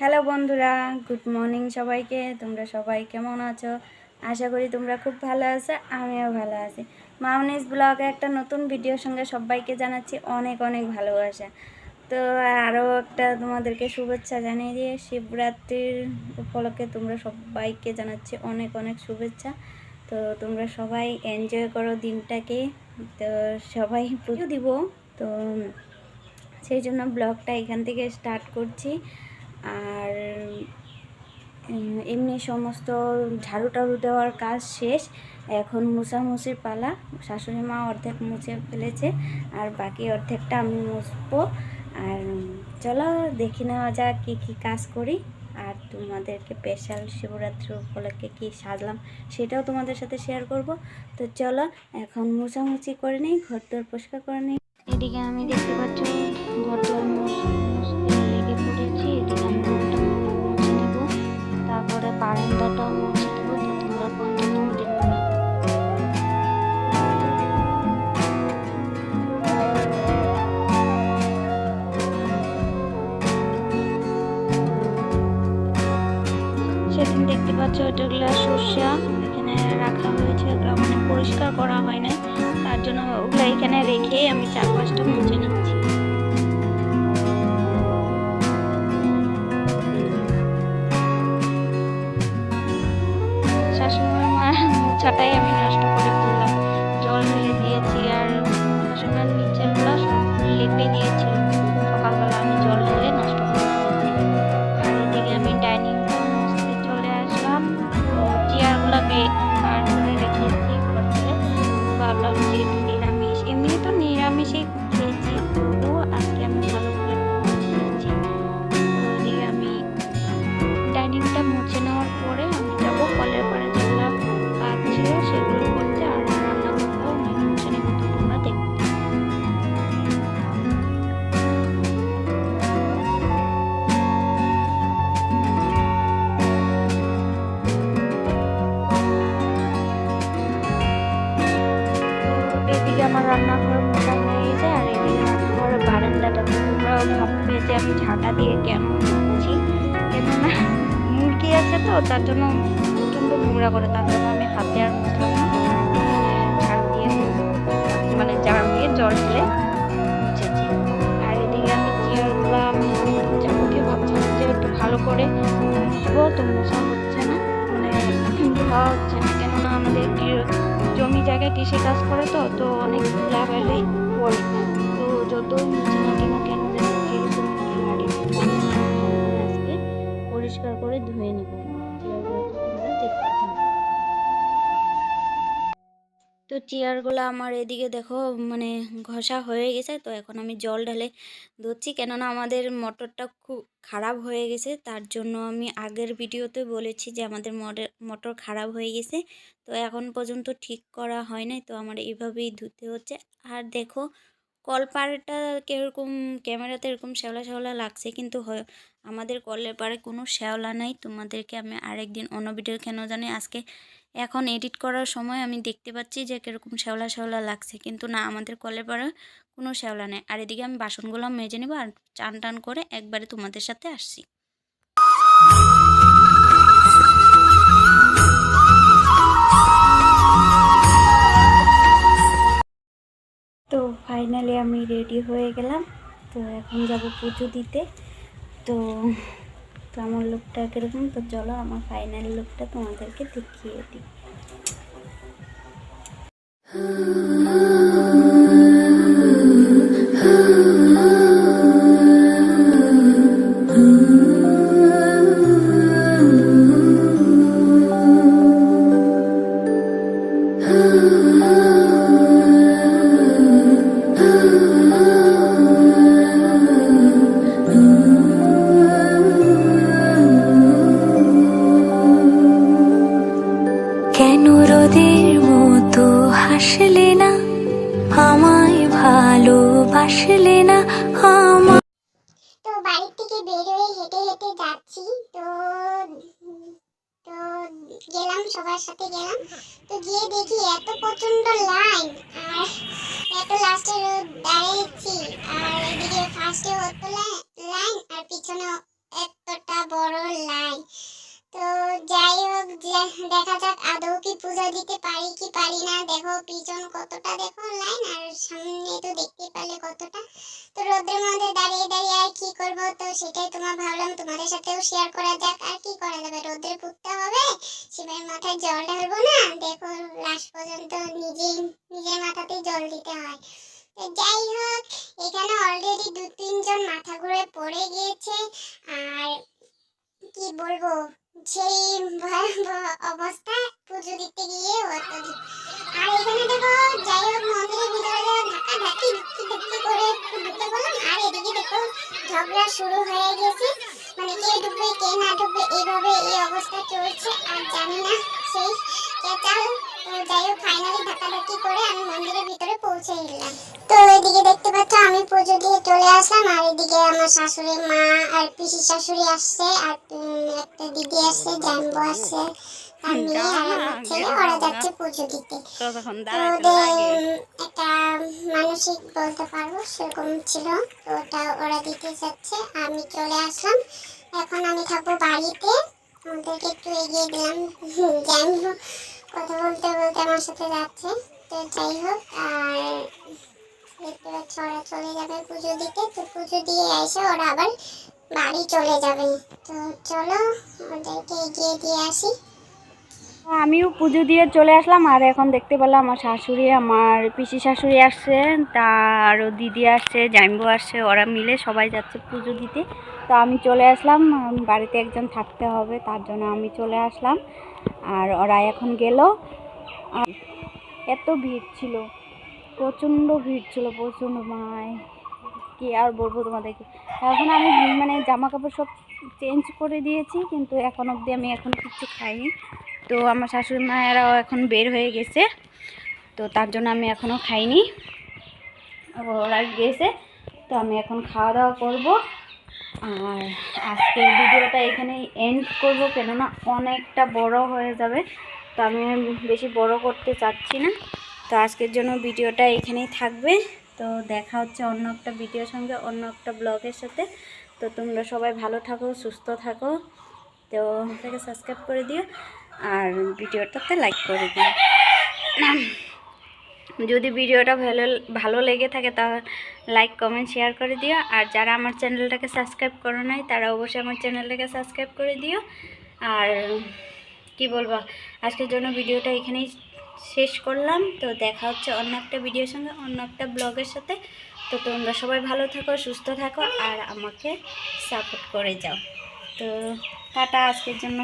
Hello বন্ধুরা, good morning সবাইকে। তোমরা সবাই কেমন আছো? আশা করি তোমরা খুব ভালো আছো, আমিও ভালো আছি। মামনিস ব্লগে একটা নতুন ভিডিওর সঙ্গে সবাইকে জানাচ্ছি অনেক অনেক ভালোবাসা। তো আরও একটা তোমাদেরকে শুভেচ্ছা জানিয়ে দিয়ে শিবরাত্রির উপলক্ষে তোমরা সবাইকে জানাচ্ছি অনেক অনেক শুভেচ্ছা। তো তোমরা সবাই এনজয় করো দিনটাকে। তো সবাই পুজো দিব, তো সেই জন্য ব্লগটা এখান থেকে স্টার্ট করছি। আর এমনি সমস্ত ঝাড়ু টাড়ু দেওয়ার কাজ শেষ, এখন মুছামুছির পালা। শাশুড়ি মা অর্ধেক মুছে ফেলেছে আর বাকি অর্ধেকটা আমি মুছবো। আর চলো দেখে নেওয়া যাক কী কী কাজ করি। আর তোমাদেরকে স্পেশাল শিবরাত্রি উপলক্ষে কী সাজলাম সেটাও তোমাদের সাথে শেয়ার করব। তো চলো এখন মুছামুছি করে নিই, ঘর দোর পরিষ্কার করে নিই। এদিকে আমি দেখতে পাচ্ছি ঘর দোর মুছতে লেগে পড়েছি। এদিকে আমি ঘরটা মুছে নেব, তারপরে বারান্দাটাও মুছে দেবো। তো তোমরা কন্টিনিউ দেখবে। সেদিন দেখতে পাচ্ছ ওইগুলা সর্ষা এখানে রাখা হয়েছে, ওগুলো মানে পরিষ্কার করা হয় না, তার জন্য ওগুলো এখানে রেখে আমি 4-5টা মুছে নিচ্ছি। শাশুড়ি মা মোছাটাই আমি নষ্ট করে ফেললাম, জল ঢেলে দিয়েছি আর শাশুড়ি মার নিচেরগুলো সব লেপে দিয়েছিল সকালবেলা, আমি জল ঢেলে নষ্ট করে দিয়েছি। আর এদিকে আমি ডাইনিং মুছতে চলে আসলাম। তো চেয়ারগুলোকে বার করে রেখেছি ঘর থেকে। ভাবলাম যে নিরামিষ, এমনি তো নিরামিষই খেয়েছি, তো আজকে আমি ভালো করে খেয়েছি। তো এদিকে আমি ডাইনিংটা মুছে নেওয়ার পরে আমি যাবো কলের পাড়ে, যেগুলো কাজ ছিল সেগুলো করতে। আর রান্নাঘরটাও আমি মুছে নেবো, তো তোমরা দেখতে। এদিকে আমার রান্নাঘর মোছা হয়ে গেছে, আর এদিকে রান্নাঘরের বারান্দাটা তোমরা ভাববে যে আমি ঝাঁটা দিয়ে কেন মুছছি, কেননা মুরগি আছে তো তার জন্য প্রচণ্ড নোংরা করে, তার জন্য আমি হাতে আর মুছলাম না, ঝাড়ু দিয়ে মানে ঝাড়ু দিয়ে জল ঢেলে মুছেছি। আর এদিকে আমি চেয়ারগুলো যাকে ভাবছিলাম যে একটু ভালো করে মুছবো, তো মোছা হচ্ছে না, মানে ধোয়া হচ্ছে না, কেননা আমাদের জমি জায়গায় কৃষি কাজ করে তো তো অনেক ধুলাবালি পড়ে। তো যতই মুছে না কেন কেন যেন এরকম লাগে, আজকে পরিষ্কার করে ধুয়ে নেব। তো চেয়ারগুলো আমার এদিকে দেখো মানে ঘষা হয়ে গেছে, তো এখন আমি জল ঢালে ধুচ্ছি, কেননা আমাদের মোটরটা খুব খারাপ হয়ে গেছে। তার জন্য আমি আগের ভিডিওতে বলেছি যে আমাদের মোটর খারাপ হয়ে গেছে, তো এখন পর্যন্ত ঠিক করা হয় নাই, তো আমার এইভাবেই ধুতে হচ্ছে। আর দেখো কলপাড়টা কীরকম ক্যামেরাতে এরকম শ্যাওলা শ্যাওলা লাগছে, কিন্তু আমাদের কলের পাড়ে কোনো শ্যাওলা নাই। তোমাদেরকে আমি আরেকদিন অন্য ভিডিও কেন জানি আজকে এখন এডিট করার সময় আমি দেখতে পাচ্ছি যে কীরকম শ্যাওলা শ্যাওলা লাগছে, কিন্তু না, আমাদের কলের পাড়ে কোনো শ্যাওলা নেই। আর এদিকে আমি বাসনগুলো মেজে নেবো আর চান টান করে একবারে তোমাদের সাথে আসছি। তো ফাইনালি আমি রেডি হয়ে গেলাম, তো এখন যাব পুজো দিতে। তো আমার লুকটা কীরকম, তো চলো আমার ফাইনাল লুকটা তোমাদেরকে দেখিয়ে দিই। কেন রোদের মতো হাসলে না, আমায় ভালোবাসলে না আমার। তো বাড়ি থেকে বের হয়ে হেঁটে হেঁটে যাচ্ছি, তো তো গেলাম, সবার সাথে গেলাম। তো গিয়ে দেখি এত প্রচন্ড লাইন, আর এত লাস্টে দাঁড়িয়েছি, আর এদিকে ফার্স্টে হতো লাইন আর পিছনে এতটা বড় লাইন। তো যাই হোক, দেখা যাক আদৌ কি পূজা দিতে পারি কি পারি না। দেখো পিছন কতটা, দেখো লাইন, আর সামনে তো দেখতে পারলে কতটা। তো রোদের মধ্যে দাঁড়িয়ে দাঁড়িয়ে আর কি করব, তো সেটাই ভাবলাম তোমাদের সাথেও শেয়ার করা যাক। আর কি করা যাবে, রোদে পুড়তে হবে, শিবের মাথায় জল ঢালবো না। দেখো লাস্ট পর্যন্ত নিজের মাথাতেই জল দিতে হয়। তো যাই হোক, এখানে অলরেডি 2-3 জন মাথা ঘুরে পড়ে গিয়েছে। আর কি বলবো, সেই ভয়াবহ অবস্থা পুজো দিতে গিয়ে হতো। আর এখানে দেখো, যাই হোক মন্দিরের ভিতরে ধাক্কা ধাক্কি করে ঢুকে গেলাম। আর এদিকে দেখো ঝগড়া শুরু হয়ে গেছে, মানে কে ঢুকবে কে না ঢুকবে, এইভাবে এই অবস্থা চলছে। আর জানি না সেই কেচাল। তো যাই হোক ফাইনালি ধাক্কা ধাক্কি করে আমি মন্দিরের ভিতরে পৌঁছে গেলাম। তো এদিকে দেখতে পাচ্ছ আমি পুজো দিয়ে চলে আসলাম। আর এদিকে আমার শাশুড়ি মা আর পিসি শাশুড়ি আসছে, আর একটা দিদি আসছে, জানবো আসছে, আর মেয়ে আর আমার ছেলে, ওরা যাচ্ছে পুজো দিতে। তো ওদের একটা মানসিক বলতে পারবো সেরকম ছিল, তো ওটা ওরা দিতে যাচ্ছে। আমি চলে আসলাম, এখন আমি থাকবো বাড়িতে। ওদেরকে একটু এগিয়ে দিলাম, জানবো কথা বলতে বলতে আমার সাথে যাচ্ছে। তো যাই হোক, আর দেখতে পাচ্ছ ওরা চলে যাবে পুজো দিতে। তো পুজো দিয়ে এসে ওরা আবার বাড়ি চলে যাবে। তো চলো ওদেরকে এগিয়ে দিয়ে আসি। আমিও পুজো দিয়ে চলে আসলাম। আর এখন দেখতে পেলাম আমার শাশুড়ি, আমার পিসি শাশুড়ি আসছে, তারও দিদি আসছে, জাইম্বু আসছে, ওরা মিলে সবাই যাচ্ছে পুজো দিতে। তো আমি চলে আসলাম, বাড়িতে একজন থাকতে হবে, তার জন্য আমি চলে আসলাম। আর ওরা এখন গেল। আর এত ভিড় ছিল, প্রচণ্ড ভিড় ছিল, প্রচণ্ড, মায় কি আর বলবো তোমাদেরকে। এখন আমি মানে জামা কাপড় সব চেঞ্জ করে দিয়েছি, কিন্তু এখন অবধি আমি এখন কিছু খাইনি। তো আমার শাশুড়ি মায়েরাও এখন বের হয়ে গেছে, তো তার জন্য আমি এখনও খাইনি, ওরা গেছে। তো আমি এখন খাওয়া দাওয়া করব। আর আজকের ভিডিওটা এখানেই এন্ড করব, কেননা অনেকটা বড় হয়ে যাবে। তো আমি বেশি বড় করতে চাচ্ছি না। তো আজকের জন্য ভিডিওটা এখানেই থাকবে। তো দেখা হচ্ছে অন্য একটা ভিডিওর সঙ্গে, অন্য একটা ব্লগের সাথে। তো তোমরা সবাই ভালো থাকো, সুস্থ থাকো। তো এটাকে সাবস্ক্রাইব করে দিও আর ভিডিওটাতে লাইক করে দিও। যদি ভিডিওটা ভালো লেগে থাকে তাহলে লাইক কমেন্ট শেয়ার করে দিও। আর যারা আমার চ্যানেলটাকে সাবস্ক্রাইব করো নাই তারা অবশ্যই আমার চ্যানেলটাকে সাবস্ক্রাইব করে দিও। আর কি বলবো, আজকের জন্য ভিডিওটা এখানেই শেষ করলাম। তো দেখা হচ্ছে অন্য একটা ভিডিওর সঙ্গে, অন্য একটা ব্লগের সাথে। তো তোমরা সবাই ভালো থাকো, সুস্থ থাকো, আর আমাকে সাপোর্ট করে যাও। তো টাটা আজকের জন্য।